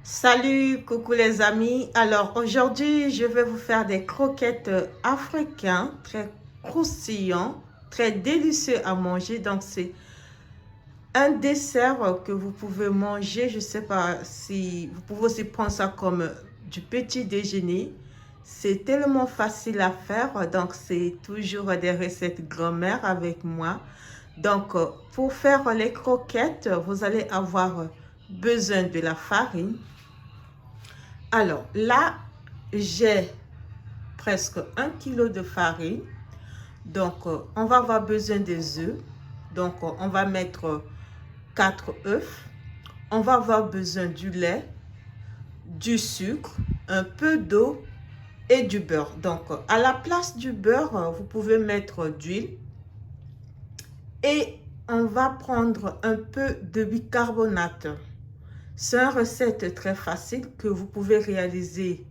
Salut, coucou les amis. Alors aujourd'hui, je vais vous faire des croquettes africaines très croustillants, très délicieux à manger. Donc c'est un dessert que vous pouvez manger. Je ne sais pas si vous pouvez aussi prendre ça comme du petit déjeuner. C'est tellement facile à faire. Donc c'est toujours des recettes grand-mère avec moi. Donc pour faire les croquettes, vous allez avoir besoin de la farine. Alors là, j'ai presque 1 kg de farine. Donc, on va avoir besoin des œufs. Donc, on va mettre 4 œufs. On va avoir besoin du lait, du sucre, un peu d'eau et du beurre. Donc, à la place du beurre, vous pouvez mettre d'huile. Et on va prendre un peu de bicarbonate. C'est une recette très facile que vous pouvez réaliser.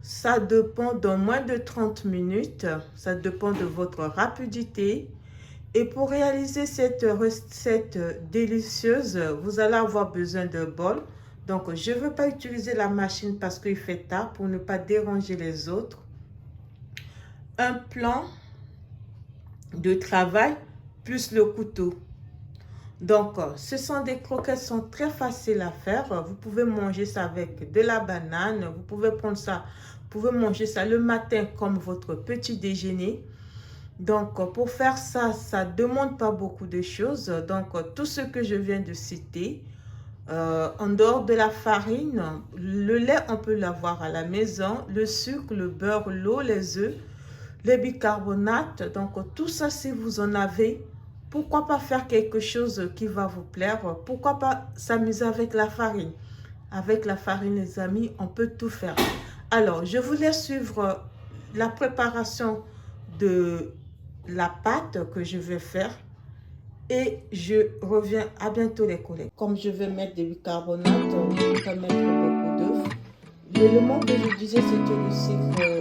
Ça dépend dans moins de 30 minutes. Ça dépend de votre rapidité. Et pour réaliser cette recette délicieuse, vous allez avoir besoin d'un bol. Donc, je ne veux pas utiliser la machine parce qu'il fait tard pour ne pas déranger les autres. Un plan de travail plus le couteau. Donc, ce sont des croquettes qui sont très faciles à faire. Vous pouvez manger ça avec de la banane. Vous pouvez prendre ça, vous pouvez manger ça le matin comme votre petit déjeuner. Donc, pour faire ça, ça ne demande pas beaucoup de choses. Donc, tout ce que je viens de citer, en dehors de la farine, le lait, on peut l'avoir à la maison. Le sucre, le beurre, l'eau, les œufs, les bicarbonates. Donc, tout ça, si vous en avez, pourquoi pas faire quelque chose qui va vous plaire? Pourquoi pas s'amuser avec la farine? Avec la farine, les amis, on peut tout faire. Alors, je vous laisse suivre la préparation de la pâte que je vais faire. Et je reviens à bientôt les collègues. Comme je vais mettre des bicarbonates, on peut mettre beaucoup d'œufs. L'élément que je disais, c'était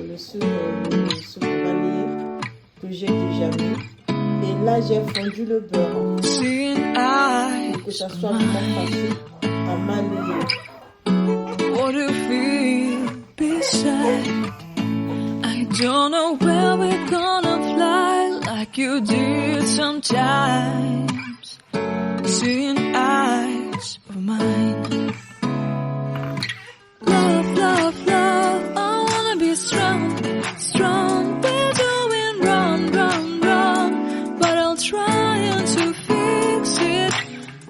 le sucre vanillé que j'ai déjà mis. Et là, j'ai fondu le beurre pour que ça soit vraiment facile à manier. What do you feel beside? I don't know where we're gonna fly like you did sometimes. Seeing eyes of mine. Love, love, love, I wanna be strong, strong. We're doing wrong, wrong, wrong, but I'll try to fix it.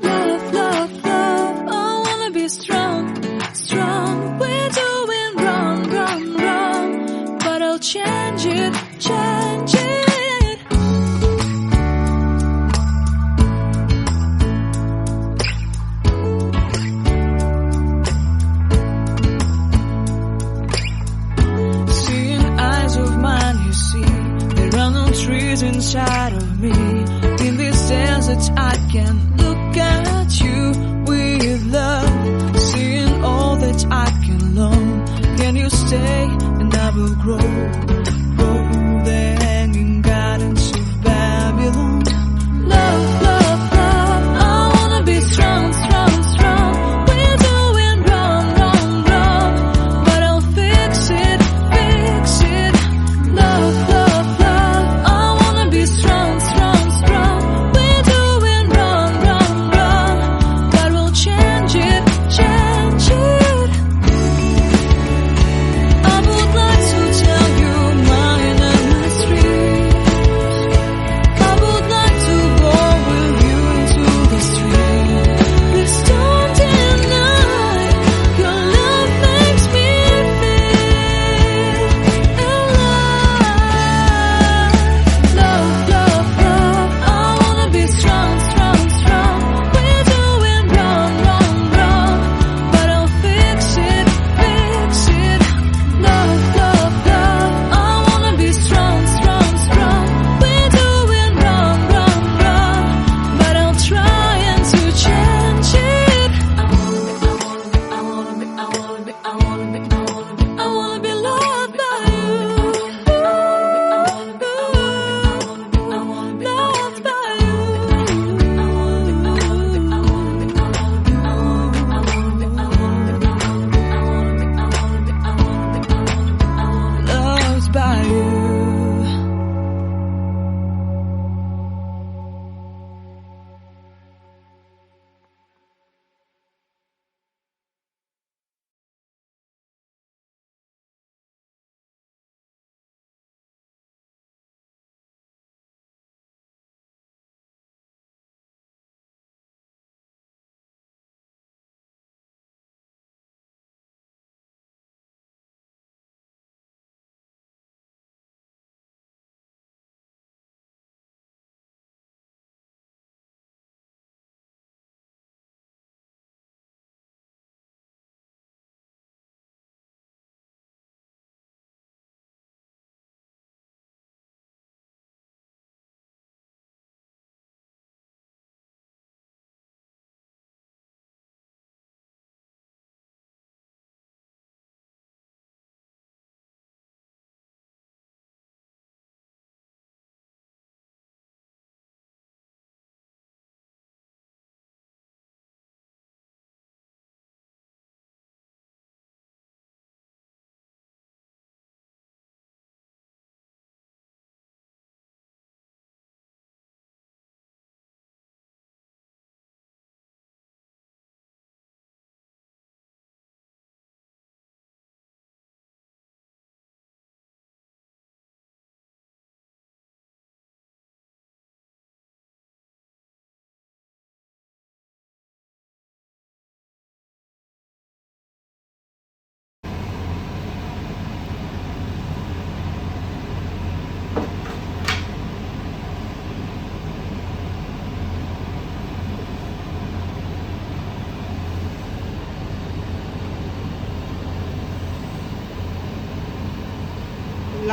Love, love, love, I wanna be strong, strong. We're doing wrong, wrong, wrong, but I'll change it, change it. Inside of me, in this desert I can look at you with love, seeing all that I can learn. Can you stay and I will grow the hanging gardens of Babylon. Love, love, love, I wanna be strong, strong, strong. We're doing wrong, wrong, wrong, but I'll fix it, fix it. Love, love, love, strong, strong, strong. We're doing wrong, wrong,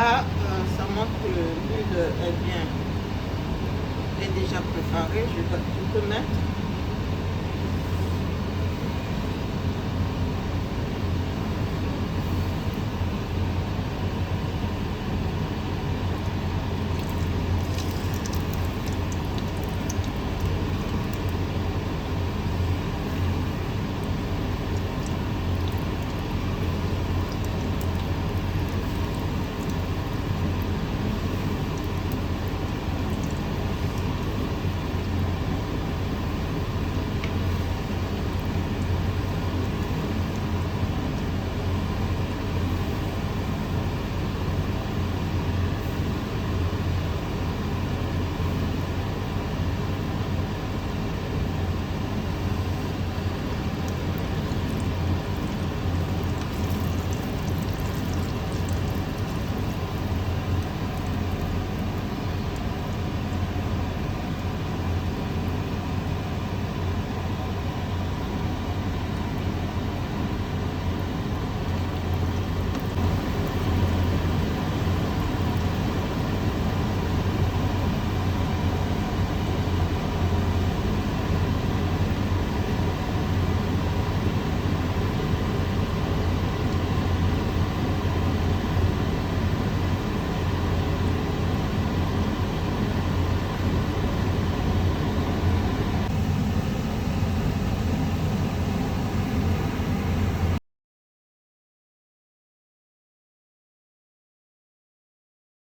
Là, ça montre que l'huile est bien, est déjà préparée. Je peux mettre